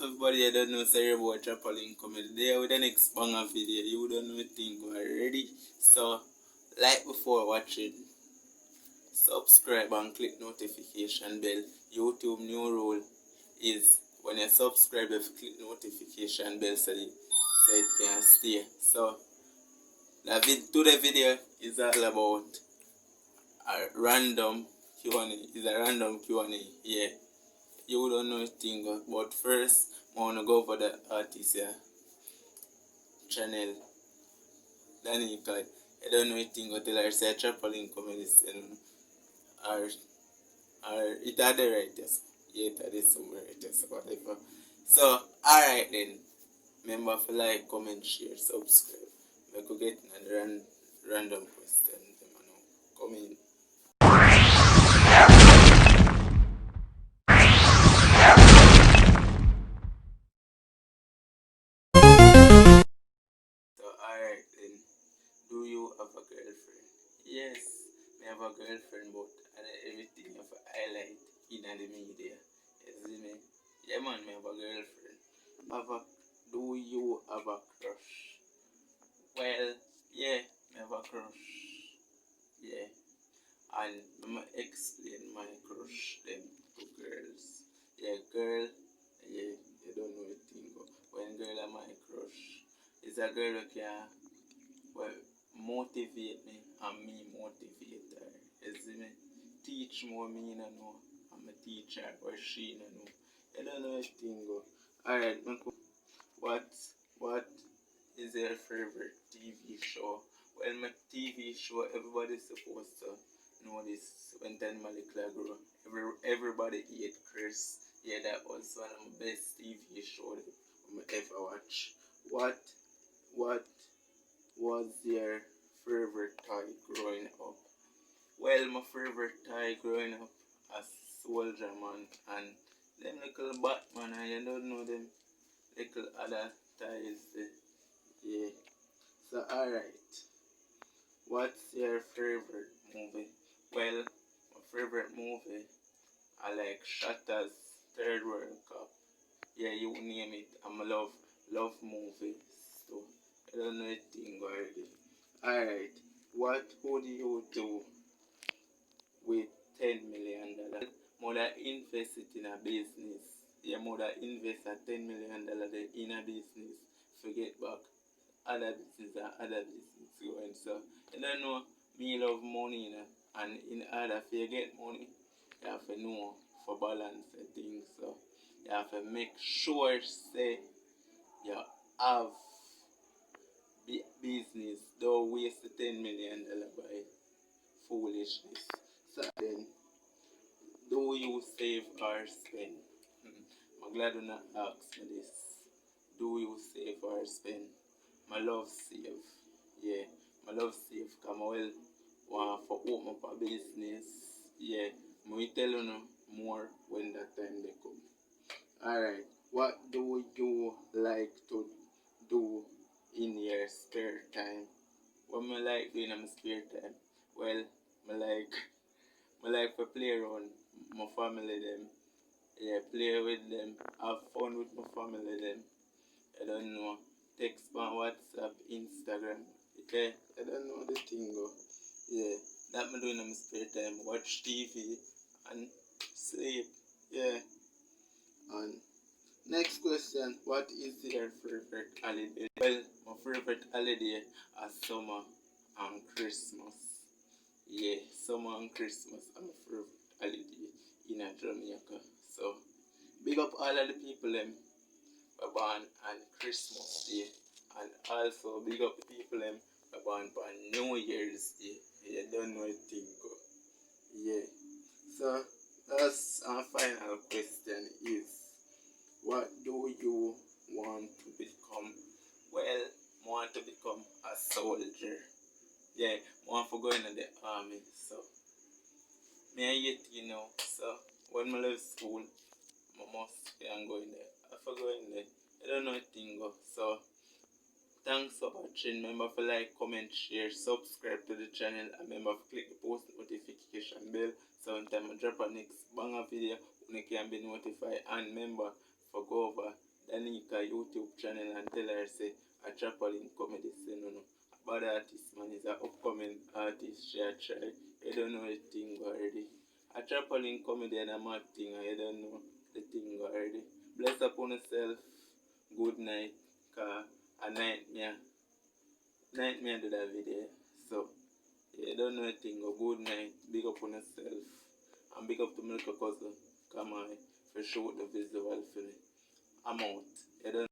everybody, I don't know sorry about trampoline coming there with the next banger video. You don't know thing already. So like before watching, subscribe and click notification bell. YouTube new rule is when you subscribe, you click notification bell so it can stay. So the video is all about a random Q&A. It's a random Q&A. Yeah. You don't know anything, but first I wanna go for the artist channel. Then you can I don't know anything until I say trampoline comedy or it had the writers. Yeah, it had some writers whatever. So alright then. Remember to like, comment, share, subscribe. I could get another random question. Come in. So alright then, do you have a girlfriend? Yes, I have a girlfriend, but everything of highlight in the media. You see me? Yeah man, I have a girlfriend. Do you have a crush? Well, yeah, I have a crush. Yeah. And I'm gonna explain my crush them to girls. Yeah, girl, yeah, you don't know anything. When girl are my crush, it's a girl who can motivate me and me motivate her. You see me? Teach more me know. I'm a teacher or she know. You don't know anything. Alright, what is your favorite TV show? Well, my TV show, everybody's supposed to know this. When Ten Molecular grow, everybody eat Chris. Yeah, that was one of my best TV shows I ever watched. What was your favorite toy growing up? Well, my favorite toy growing up as Soldier Man and them little Batman, and you don't know them little other toys. Yeah. So alright. What's your favorite movie? Well, my favorite movie I like Shutters, Third World Cup. Yeah, you name it. I'm a love movies. So I don't know anything already. Alright. What would you do with $10 million? Mother invest it in a business. Your mother invest a $10 million in a business. Forget back other business and other business going. So you don't know me love money, you know, and in order for you get money, you have to know for balance and things. So you have to make sure say you have business. Don't waste the $10 million by foolishness. So then, do you save or spend? I'm glad you not asked me this. Do you save or spend? My love save. Yeah, my love save. Come well want for open up a business. Yeah, I tell you no more when that time they come. Alright, what do you like to do in your spare time? What I like doing in my spare time? Well, I like to play around my family them. Yeah, play with them, have fun with my family them. I don't know. Text on WhatsApp, Instagram. Okay, I don't know the thing go. Yeah, that me doing in my spare time. Watch TV and sleep. Yeah. And next question, what is your favorite holiday? Well, my favorite holiday is summer and Christmas. Yeah, summer and Christmas are my favorite holiday in Jamaica. So big up all of the people were born on Christmas Day, and also big up the people were born on New Year's Day. You don't know a thing go. Yeah. So that's our final question is, what do you want to become? Well, I want to become a soldier. Yeah, I want to go into the army. So me and yet so when I leave school, I must can go in there. If I go in there, I don't know a thing go. So thanks for watching. Remember to like, comment, share, subscribe to the channel, and remember to click the post notification bell so when time I drop a next banger video, you can be notified. And remember for go over Anika YouTube channel and tell her say a Chapolin comedy say no. Bad artist man is an upcoming artist. She a try. You don't know the thing already. A Chapolin comedy and a mad thing and you don't know the thing already. Bless upon yourself. Good night. Cause a nightmare do that video. So you don't know a thing. Good night. Big up on yourself. And big up to my little cousin. Come on. For show the visual for me. I'm out. You don't